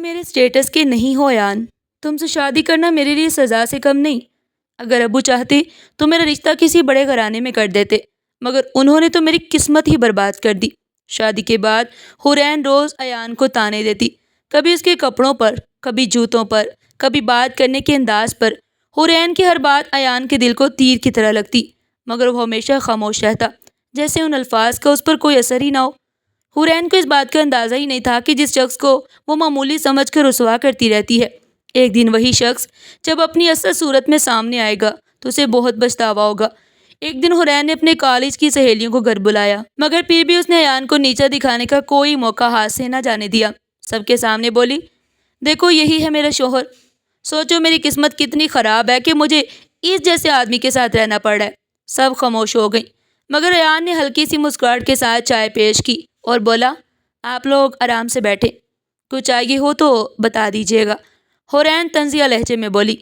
میرے اسٹیٹس کے نہیں ہو ایان۔ تم سے شادی کرنا میرے لیے سزا سے کم نہیں۔ اگر ابو چاہتے تو میرا رشتہ کسی بڑے گھرانے میں کر دیتے، مگر انہوں نے تو میری قسمت ہی برباد کر دی۔ شادی کے بعد حورین روز ایان کو طعنے دیتی، کبھی اس کے کپڑوں پر، کبھی جوتوں پر، کبھی بات کرنے کے انداز پر۔ حورین کی ہر بات ایان کے دل کو تیر کی طرح لگتی، مگر وہ ہمیشہ خاموش رہتا، جیسے ان الفاظ کا اس پر کوئی اثر ہی نہ ہو۔ حورین کو اس بات کا اندازہ ہی نہیں تھا کہ جس شخص کو وہ معمولی سمجھ کر رسوا کرتی رہتی ہے، ایک دن وہی شخص جب اپنی اصل صورت میں سامنے آئے گا تو اسے بہت پچھتاوا ہوگا۔ ایک دن حورین نے اپنے کالج کی سہیلیوں کو گھر بلایا، مگر پھر بھی اس نے ایان کو نیچا دکھانے کا کوئی موقع ہاتھ سے نہ جانے دیا۔ سب کے سامنے بولی، دیکھو یہی ہے میرا شوہر۔ سوچو میری قسمت کتنی خراب ہے کہ مجھے اس جیسے آدمی کے ساتھ رہنا پڑ رہا ہے۔ سب خاموش ہو گئیں، مگر ایان نے ہلکی سی مسکراہٹ کے ساتھ چائے پیش کی اور بولا، آپ لوگ آرام سے بیٹھیں، کچھ چاہیے ہو تو بتا دیجیے گا۔ حورین طنزیہ لہجے میں بولی،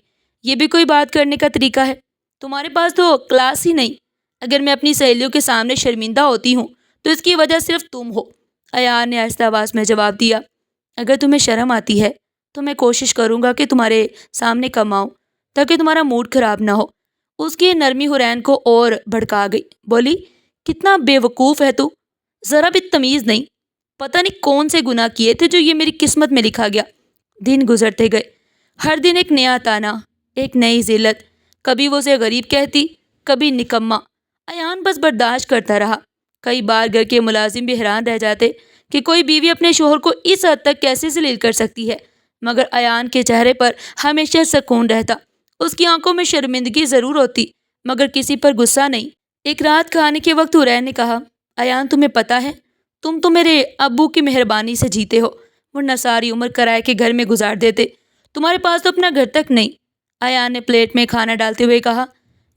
یہ بھی کوئی بات کرنے کا طریقہ ہے؟ تمہارے پاس تو کلاس ہی نہیں۔ اگر میں اپنی سہیلیوں کے سامنے شرمندہ ہوتی ہوں تو اس کی وجہ صرف تم ہو۔ ایان نے آہستہ آواز میں جواب دیا، اگر تمہیں شرم آتی ہے تو میں کوشش کروں گا کہ تمہارے سامنے کم آؤں تاکہ تمہارا موڈ خراب نہ ہو۔ اس کی نرمی حورین کو اور بھڑکا گئی، بولی، کتنا بے وقوف ہے تو، ذرا بھی تمیز نہیں، پتہ نہیں کون سے گناہ کیے تھے جو یہ میری قسمت میں لکھا گیا۔ دن گزرتے گئے، ہر دن ایک نیا طعنہ، ایک نئی ذلت، کبھی وہ اسے غریب کہتی، کبھی نکما۔ ایان بس برداشت کرتا رہا۔ کئی بار گھر کے ملازم بھی حیران رہ جاتے کہ کوئی بیوی اپنے شوہر کو اس حد تک کیسے ذلیل کر سکتی ہے، مگر ایان کے چہرے پر ہمیشہ سکون رہتا۔ اس کی آنکھوں میں شرمندگی ضرور ہوتی، مگر کسی پر غصہ نہیں۔ ایک رات کھانے کے وقت حورین نے کہا، ایان تمہیں پتہ ہے تم تو میرے ابو کی مہربانی سے جیتے ہو، ورنہ ساری عمر کرائے کے گھر میں گزار دیتے، تمہارے پاس تو اپنا گھر تک نہیں۔ ایان نے پلیٹ میں کھانا ڈالتے ہوئے کہا،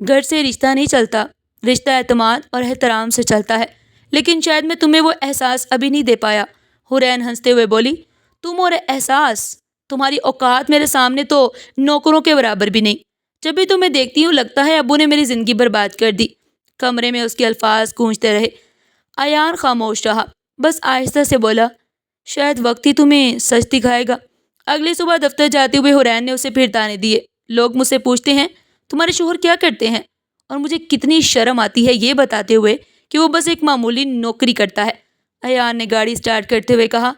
گھر سے رشتہ نہیں چلتا، رشتہ اعتماد اور احترام سے چلتا ہے، لیکن شاید میں تمہیں وہ احساس ابھی نہیں دے پایا۔ حورین ہنستے ہوئے بولی، تم اور احساس، تمہاری اوقات میرے سامنے تو نوکروں کے برابر بھی نہیں۔ جب بھی تمہیں دیکھتی ہوں لگتا ہے ابو نے میری زندگی برباد کر دی۔ کمرے میں اس کے الفاظ گونجتے رہے۔ ایان خاموش رہا، بس آہستہ سے بولا، شاید وقت ہی تمہیں سچ دکھائے گا۔ اگلی صبح دفتر جاتے ہوئے حورین نے اسے پھر طعنے دیے، لوگ مجھ سے پوچھتے ہیں تمہارے شوہر کیا کرتے ہیں، اور مجھے کتنی شرم آتی ہے یہ بتاتے ہوئے کہ وہ بس ایک معمولی نوکری کرتا ہے۔ ایان نے گاڑی سٹارٹ کرتے ہوئے کہا،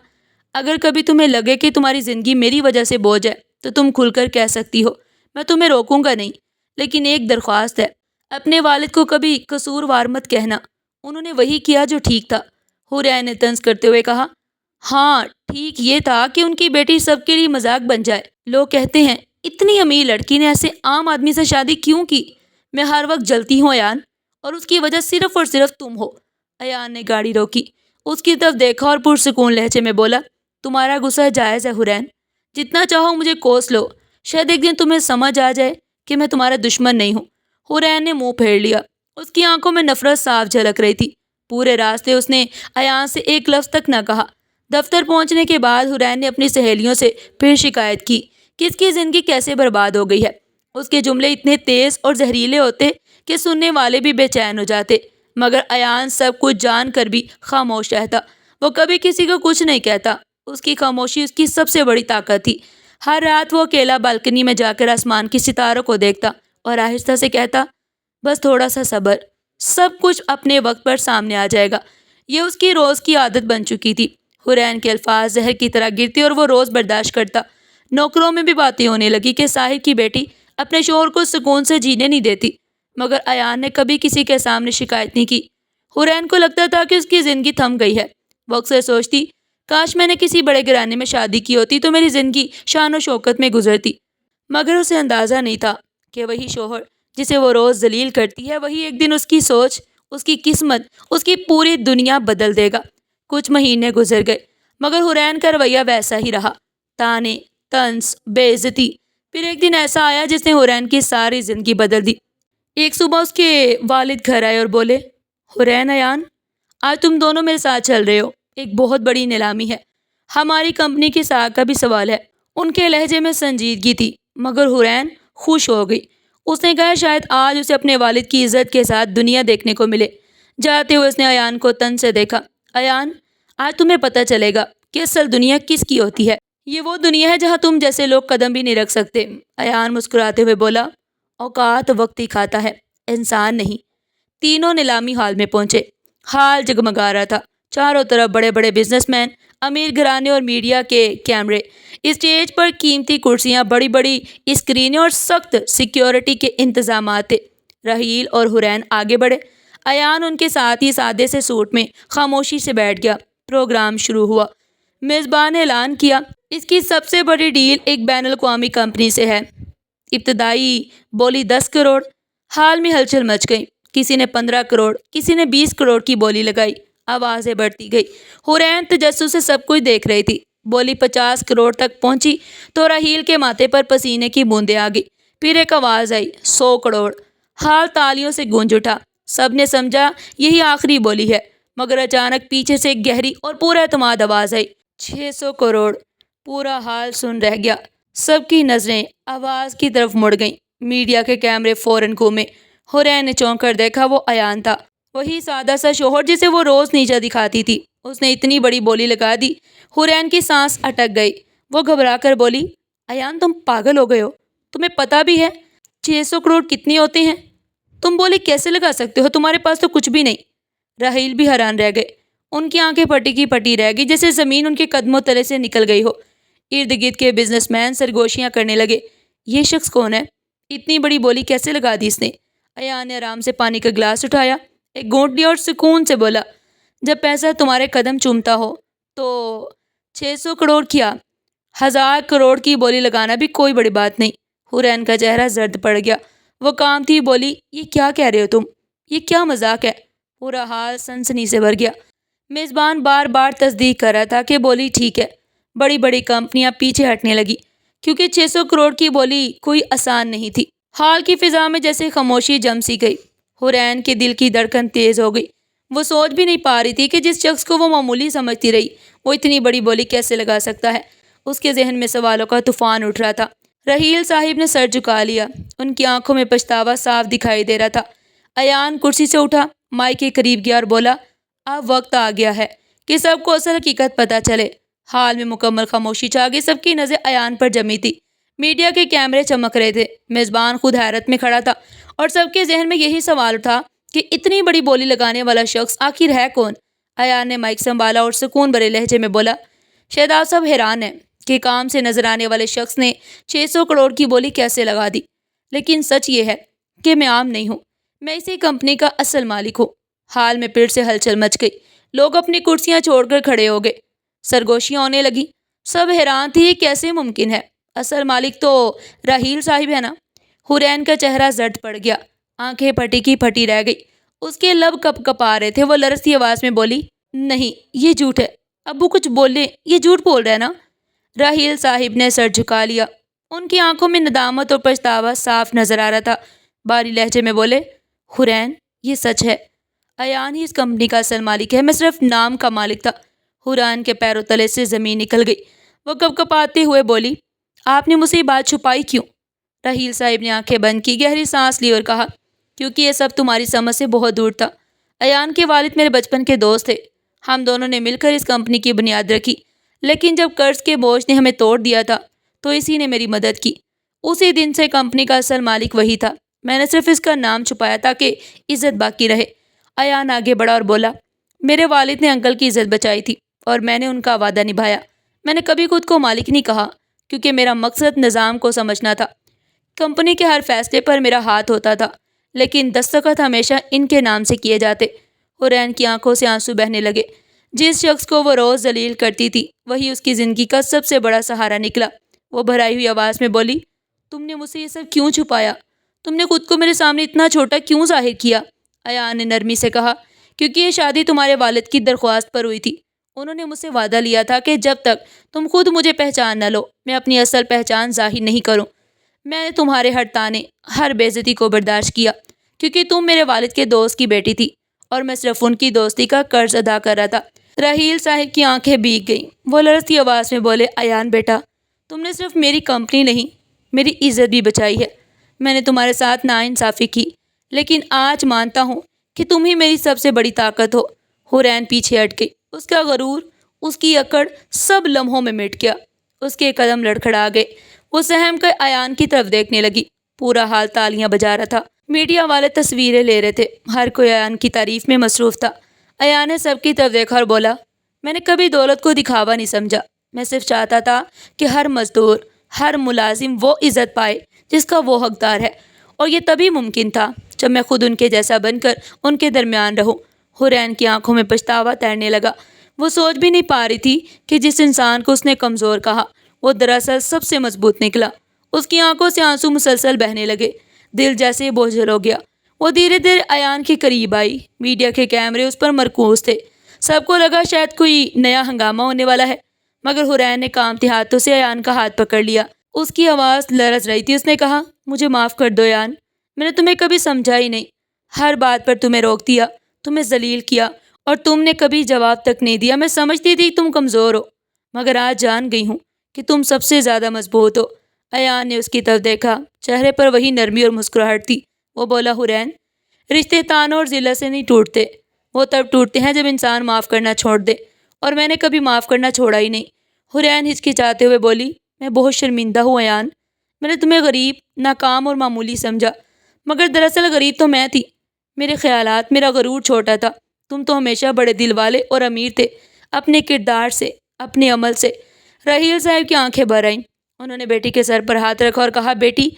اگر کبھی تمہیں لگے کہ تمہاری زندگی میری وجہ سے بوجھ ہے تو تم کھل کر کہہ سکتی ہو، میں تمہیں روکوں گا نہیں، لیکن ایک درخواست ہے، اپنے والد کو کبھی قصوروار مت کہنا، انہوں نے وہی کیا جو ٹھیک تھا۔ حورین نے طنز کرتے ہوئے کہا، ہاں ٹھیک یہ تھا کہ ان کی بیٹی سب کے لیے مذاق بن جائے۔ لوگ کہتے ہیں اتنی امیر لڑکی نے ایسے عام آدمی سے شادی کیوں کی؟ میں ہر وقت جلتی ہوں ایان، اور اس کی وجہ صرف اور صرف تم ہو۔ ایان نے گاڑی روکی، اس کی طرف دیکھا اور پرسکون لہجے میں بولا، تمہارا غصہ جائز ہے حورین، جتنا چاہو مجھے کوس لو، شاید ایک دن تمہیں سمجھ آ جائے کہ میں تمہارا دشمن نہیں ہوں۔ حورین نے منہ پھیر لیا، اس کی آنکھوں میں نفرت صاف جھلک رہی تھی۔ پورے راستے اس نے ایان سے ایک لفظ تک نہ کہا۔ دفتر پہنچنے کے بعد حورین نے اپنی سہیلیوں سے پھر شکایت کی کہ اس کی زندگی کیسے برباد ہو گئی ہے۔ اس کے جملے اتنے تیز اور زہریلے ہوتے کہ سننے والے بھی بے چین ہو جاتے، مگر ایان سب کچھ جان کر بھی خاموش رہتا۔ وہ کبھی کسی کو کچھ نہیں کہتا، اس کی خاموشی اس کی سب سے بڑی طاقت تھی۔ ہر رات وہ اکیلا بالکنی میں جا کر آسمان کے ستاروں کو دیکھتا اور آہستہ سے کہتا، بس تھوڑا سا صبر، سب کچھ اپنے وقت پر سامنے آ جائے گا۔ یہ اس کی روز کی عادت بن چکی تھی۔ حورین کے الفاظ زہر کی طرح گرتے اور وہ روز برداشت کرتا۔ نوکروں میں بھی باتیں ہونے لگی کہ صاحب کی بیٹی اپنے شوہر کو سکون سے جینے نہیں دیتی، مگر ایان نے کبھی کسی کے سامنے شکایت نہیں کی۔ حورین کو لگتا تھا کہ اس کی زندگی تھم گئی ہے۔ وہ اکثر سوچتی، کاش میں نے کسی بڑے گھرانے میں شادی کی ہوتی تو میری زندگی شان و شوکت میں گزرتی، مگر اسے اندازہ نہیں تھا کہ وہی شوہر جسے وہ روز ذلیل کرتی ہے، وہی ایک دن اس کی سوچ، اس کی قسمت، اس کی پوری دنیا بدل دے گا۔ کچھ مہینے گزر گئے، مگر حورین کا رویہ ویسا ہی رہا، طعنے، طنز، بے عزتی۔ پھر ایک دن ایسا آیا جس نے حورین کی ساری زندگی بدل دی۔ ایک صبح اس کے والد گھر آئے اور بولے، حورین، ایان، آج تم دونوں میرے ساتھ چل رہے ہو، ایک بہت بڑی نیلامی ہے، ہماری کمپنی کی ساکھ کا بھی سوال ہے۔ ان کے لہجے میں سنجیدگی تھی، مگر حورین خوش ہو گئی۔ اس نے کہا شاید آج اسے اپنے والد کی عزت کے ساتھ دنیا دیکھنے کو ملے۔ جاتے ہوئے اس نے ایان کو طنز سے دیکھا، ایان، آج تمہیں پتہ چلے گا کہ اصل دنیا کس کی ہوتی ہے۔ یہ وہ دنیا ہے جہاں تم جیسے لوگ قدم بھی نہیں رکھ سکتے۔ ایان مسکراتے ہوئے بولا، اوقات وقت ہی کھاتا ہے، انسان نہیں۔ تینوں نیلامی ہال میں پہنچے۔ ہال جگمگا رہا تھا، چاروں طرف بڑے بڑے بزنس مین، امیر گھرانے اور میڈیا کے کیمرے۔ اسٹیج پر قیمتی کرسیاں، بڑی بڑی اسکرینیں اور سخت سیکیورٹی کے انتظامات تھے۔ رحیل اور حورین آگے بڑھے۔ ایان ان کے ساتھ ہی سادے سے سوٹ میں خاموشی سے بیٹھ گیا۔ پروگرام شروع ہوا۔ میزبان نے اعلان کیا، اس کی سب سے بڑی ڈیل ایک بین الاقوامی کمپنی سے ہے۔ ابتدائی بولی 10 کروڑ۔ حال میں ہلچل مچ گئی۔ کسی نے 15 کروڑ، کسی نے 20 کروڑ کی بولی لگائی۔ آوازیں بڑھتی گئی۔ حورین تجسس سے سب کچھ دیکھ رہی تھی۔ بولی 50 کروڑ تک پہنچی تو راحیل کے ماتھے پر پسینے کی بوندیں آ گئی۔ پھر ایک آواز آئی، 100 کروڑ۔ حال تالیوں سے گونج اٹھا۔ سب نے سمجھا یہی آخری بولی ہے، مگر اچانک پیچھے سے ایک گہری اور پورا اعتماد آواز آئی، 600 کروڑ۔ پورا حال سن رہ گیا۔ سب کی نظریں آواز کی طرف مڑ گئیں۔ میڈیا کے کیمرے فوراً گھومے۔ حورین نے چونک کر دیکھا، وہ ایان تھا، وہی سادہ سا شوہر جسے وہ روز نیچا دکھاتی تھی۔ اس نے اتنی بڑی بولی لگا دی۔ حورین کی سانس اٹک گئی۔ وہ گھبرا کر بولی، ایان تم پاگل ہو گئے ہو؟ تمہیں پتہ بھی ہے 600 کروڑ کتنے ہوتے ہیں؟ تم بولی کیسے لگا سکتے ہو؟ تمہارے پاس تو کچھ بھی نہیں۔ راحیل بھی حیران رہ گئے۔ ان کی آنکھیں پھٹی کی پھٹی رہ گئی، جیسے زمین ان کے قدموں تلے سے نکل گئی ہو۔ ارد گرد کے بزنس مین سرگوشیاں کرنے لگے، یہ شخص کون ہے؟ اتنی بڑی بولی کیسے لگا دی اس نے؟ ایان نے آرام سے پانی کا گلاس اٹھایا، ایک گھونٹ لیا اور سکون سے بولا، جب پیسہ تمہارے قدم چومتا ہو تو 600 کروڑ کیا، 1000 کروڑ کی بولی لگانا بھی کوئی بڑی بات نہیں۔ حورین کا چہرہ زرد پڑ گیا۔ وہ کام تھی، بولی، یہ کیا کہہ رہے ہو تم؟ یہ کیا مذاق ہے؟ پورا حال سنسنی سے بھر گیا۔ میزبان بار بار تصدیق کر رہا تھا کہ بولی ٹھیک ہے۔ بڑی بڑی کمپنیاں پیچھے ہٹنے لگی، کیونکہ 600 کروڑ کی بولی کوئی آسان نہیں تھی۔ حال کی فضا میں جیسے خاموشی جم سی گئی۔ حورین کے دل کی دھڑکن تیز ہو گئی۔ وہ سوچ بھی نہیں پا رہی تھی کہ جس شخص کو وہ معمولی سمجھتی رہی، وہ اتنی بڑی بولی کیسے لگا سکتا ہے۔ اس کے ذہن میں سوالوں کا طوفان اٹھ رہا تھا۔ رحیل صاحب نے سر جھکا لیا۔ ان کی آنکھوں میں پچھتاوا صاف دکھائی دے رہا تھا۔ ایان کرسی سے اٹھا، مائک کے قریب گیا اور بولا، اب وقت آ گیا ہے کہ سب کو اصل حقیقت پتہ چلے۔ حال میں مکمل خاموشی چھا گئی۔ سب کی نظریں ایان پر جمی تھی۔ میڈیا کے کیمرے چمک رہے تھے۔ میزبان خود حیرت میں کھڑا تھا، اور سب کے ذہن میں یہی سوال تھا کہ اتنی بڑی بولی لگانے والا شخص آخر ہے کون؟ ایان نے مائک سنبھالا اور سکون بھرے لہجے میں بولا، شہزاد صاحب حیران ہیں کہ کام سے نظر آنے والے شخص نے 600 کروڑ کی بولی کیسے لگا دی، لیکن سچ یہ ہے کہ میں عام نہیں ہوں، میں اسی کمپنی کا اصل مالک ہوں۔ حال میں پھر سے ہلچل مچ گئی۔ لوگ اپنی کرسیاں چھوڑ کر کھڑے ہو گئے۔ سرگوشیاں ہونے لگی۔ سب حیران تھی، کیسے ممکن ہے؟ اصل مالک تو راحیل صاحب ہے نا؟ حورین کا چہرہ زرد پڑ گیا، آنکھیں پھٹی کی پھٹی رہ گئی۔ اس کے لب کپ کپا رہے تھے۔ وہ لرزتی آواز میں بولی، نہیں، یہ جھوٹ ہے، ابو کچھ بولے، یہ جھوٹ بول رہے ہیں نا؟ راحیل صاحب نے سر جھکا لیا۔ ان کی آنکھوں میں ندامت اور پچھتاوا صاف نظر آ رہا تھا۔ بھاری لہجے میں بولے، حورین، یہ سچ ہے، ایان ہی اس کمپنی کا اصل مالک ہے، میں صرف نام کا مالک تھا۔ حورین کے پیروں تلے سے زمین نکل گئی۔ وہ کپ کپاتے ہوئے بولی، آپ نے مجھ سے یہ بات چھپائی کیوں؟ راحیل صاحب نے آنکھیں بند کی، گہری سانس لی اور کہا، کیونکہ یہ سب تمہاری سمجھ سے بہت دور تھا۔ ایان کے والد میرے بچپن کے دوست تھے۔ ہم دونوں نے مل کر اس کمپنی کی بنیاد رکھی، لیکن جب قرض کے بوجھ نے ہمیں توڑ دیا تھا تو اسی نے میری مدد کی۔ اسی دن سے کمپنی کا اصل مالک وہی تھا۔ میں نے صرف اس کا نام چھپایا تاکہ عزت باقی رہے۔ ایان آگے بڑھا اور بولا، میرے والد نے انکل کی عزت بچائی تھی اور میں نے ان کا وعدہ نبھایا۔ میں نے کبھی خود کو مالک نہیں کہا، کیونکہ میرا مقصد نظام کو سمجھنا تھا۔ کمپنی کے ہر فیصلے پر میرا ہاتھ ہوتا تھا، لیکن دستخط ہمیشہ ان کے نام سے کیے جاتے۔ حورین کی آنکھوں سے آنسو بہنے لگے۔ جس شخص کو وہ روز ذلیل کرتی تھی، وہی اس کی زندگی کا سب سے بڑا سہارا نکلا۔ وہ بھرائی ہوئی آواز میں بولی، تم نے مجھ سے یہ سب کیوں چھپایا؟ تم نے خود کو میرے سامنے اتنا چھوٹا کیوں ظاہر کیا؟ ایان نے نرمی سے کہا، کیونکہ یہ شادی تمہارے والد کی درخواست پر ہوئی تھی۔ انہوں نے مجھ سے وعدہ لیا تھا کہ جب تک تم خود مجھے پہچان نہ لو، میں اپنی اصل پہچان ظاہر نہیں کروں۔ میں نے تمہارے ہر تانے، ہر بے عزتی کو برداشت کیا، کیونکہ تم میرے والد کے دوست کی بیٹی تھی اور میں صرف ان کی دوستی کا قرض ادا کر رہا تھا۔ راحیل صاحب کی آنکھیں بھیگ گئیں۔ وہ لرزتی آواز میں بولے، ایان بیٹا، تم نے صرف میری کمپنی نہیں، میری عزت بھی بچائی ہے۔ میں نے تمہارے ساتھ ناانصافی کی، لیکن آج مانتا ہوں کہ تم ہی میری سب سے بڑی طاقت ہو۔ حورین پیچھے ہٹ گئی۔ اس کا غرور، اس کی اکڑ سب لمحوں میں مٹ گیا۔ اس کے قدم لڑکھڑا گئے۔ وہ سہم کر ایان کی طرف دیکھنے لگی۔ پورا حال تالیاں بجا رہا تھا۔ میڈیا والے تصویریں لے رہے تھے۔ ہر کوئی ایان کی تعریف میں مصروف تھا۔ ایان نے سب کی طرف دیکھا اور بولا، میں نے کبھی دولت کو دکھاوا نہیں سمجھا۔ میں صرف چاہتا تھا کہ ہر مزدور، ہر ملازم وہ عزت پائے جس کا وہ حقدار ہے، اور یہ تبھی ممکن تھا جب میں خود ان کے جیسا بن کر ان کے درمیان رہوں۔ حورین کی آنکھوں میں پچھتاوا تیرنے لگا۔ وہ سوچ بھی نہیں پا رہی تھی کہ جس انسان کو اس نے کمزور کہا وہ دراصل سب سے مضبوط نکلا۔ اس کی آنکھوں سے آنسو مسلسل بہنے لگے۔ دل جیسے بوجھل ہو گیا۔ وہ دھیرے دھیرے ایان کے قریب آئی۔ میڈیا کے کیمرے اس پر مرکوز تھے۔ سب کو لگا شاید کوئی نیا ہنگامہ ہونے والا ہے، مگر حورین نے کانپتے ہاتھوں سے ایان کا ہاتھ پکڑ لیا۔ اس کی آواز لرز رہی تھی۔ اس نے کہا، مجھے معاف کر دو ایان، میں نے تمہیں کبھی سمجھا ہی نہیں۔ ہر بات پر تمہیں روک دیا، تمہیں ذلیل کیا، اور تم نے کبھی جواب تک نہیں دیا۔ میں سمجھتی تھی تم کمزور ہو، مگر آج جان گئی ہوں کہ تم سب سے زیادہ مضبوط ہو۔ ایان نے اس کی طرف دیکھا۔ چہرے پر وہی نرمی اور مسکراہٹ تھی۔ وہ بولا، حورین، رشتے طعنوں اور ذلت سے نہیں ٹوٹتے، وہ تب ٹوٹتے ہیں جب انسان معاف کرنا چھوڑ دے، اور میں نے کبھی معاف کرنا چھوڑا ہی نہیں۔ حورین ہچکچاتے ہوئے بولی، میں بہت شرمندہ ہوں ایان، میں نے تمہیں غریب، ناکام اور معمولی سمجھا، مگر دراصل غریب تو میں تھی۔ میرے خیالات، میرا غرور چھوٹا تھا۔ تم تو ہمیشہ بڑے دل والے اور امیر تھے، اپنے کردار سے، اپنے عمل سے۔ رحیل صاحب کی آنکھیں بھر آئیں۔ انہوں نے بیٹی کے سر پر ہاتھ رکھا اور کہا، بیٹی،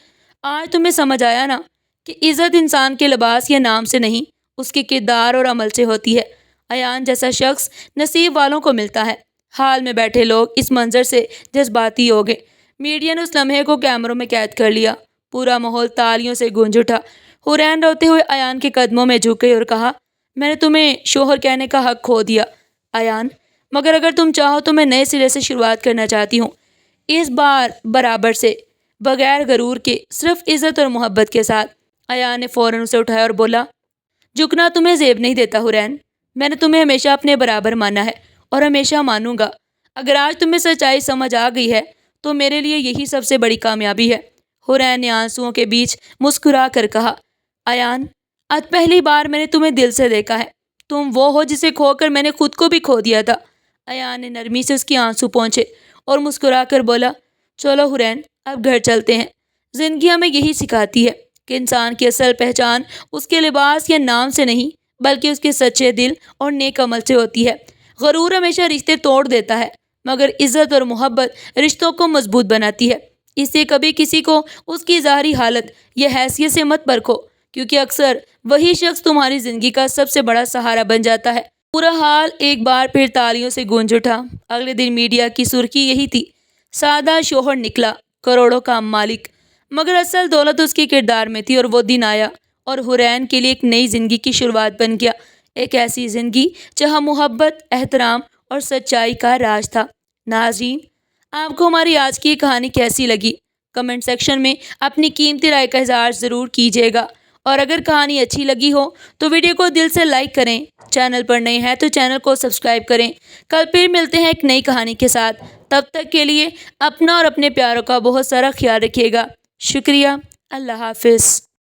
آج تمہیں سمجھ آیا نا کہ عزت انسان کے لباس یا نام سے نہیں، اس کے کردار اور عمل سے ہوتی ہے۔ ایان جیسا شخص نصیب والوں کو ملتا ہے۔ حال میں بیٹھے لوگ اس منظر سے جذباتی ہو گئے۔ میڈیا نے اس لمحے کو کیمروں میں قید کر لیا۔ پورا ماحول تالیوں سے گونج اٹھا۔ حورین روتے ہوئے ایان کے قدموں میں جھک گئی اور کہا، میں نے تمہیں شوہر کہنے کا حق کھو دیا ایان، مگر اگر تم چاہو تو میں نئے سرے سے شروعات کرنا چاہتی ہوں، اس بار برابر سے، بغیر غرور کے، صرف عزت اور محبت کے ساتھ۔ ایان نے فوراً اسے اٹھایا اور بولا، جھکنا تمہیں زیب نہیں دیتا حورین، میں نے تمہیں ہمیشہ اپنے برابر مانا ہے اور ہمیشہ مانوں گا۔ اگر آج تمہیں سچائی سمجھ آ گئی ہے تو میرے لیے یہی سب سے بڑی کامیابی ہے۔ حورین نے آنسوؤں کے بیچ مسکرا کر کہا، ایان، آج پہلی بار میں نے تمہیں دل سے دیکھا ہے۔ تم وہ ہو جسے کھو کر میں نے خود کو بھی کھو دیا تھا۔ ایان نے نرمی سے اس کی آنسو پونچھے اور مسکرا کر بولا، چلو حورین، اب گھر چلتے ہیں۔ زندگی ہمیں یہی سکھاتی ہے کہ انسان کی اصل پہچان اس کے لباس یا نام سے نہیں، بلکہ اس کے سچے دل اور نیک عمل سے ہوتی ہے۔ غرور ہمیشہ رشتے توڑ دیتا ہے، مگر عزت اور محبت رشتوں کو مضبوط بناتی ہے۔ اس سے کبھی کسی کو اس کی ظاہری حالت یا حیثیت سے مت پرکھو، کیونکہ اکثر وہی شخص تمہاری زندگی کا سب سے بڑا سہارا بن جاتا ہے۔ پورا حال ایک بار پھر تالیوں سے گونج اٹھا۔ اگلے دن میڈیا کی سرخی یہی تھی، سادہ شوہر نکلا، کروڑوں کا مالک، مگر اصل دولت اس کے کردار میں تھی۔ اور وہ دن آیا اور حورین کے لیے ایک نئی زندگی کی شروعات بن گیا، ایک ایسی زندگی جہاں محبت، احترام اور سچائی کا راج تھا۔ ناظرین، آپ کو ہماری آج کی یہ کہانی کیسی لگی؟ کمنٹ سیکشن میں اپنی قیمتی رائے کا اظہار ضرور کیجیے گا، اور اگر کہانی اچھی لگی ہو تو ویڈیو کو دل سے لائک کریں۔ چینل پر نئے ہیں تو چینل کو سبسکرائب کریں۔ کل پھر ملتے ہیں ایک نئی کہانی کے ساتھ۔ تب تک کے لیے اپنا اور اپنے پیاروں کا بہت سارا خیال رکھیے گا۔ شکریہ۔ اللہ حافظ۔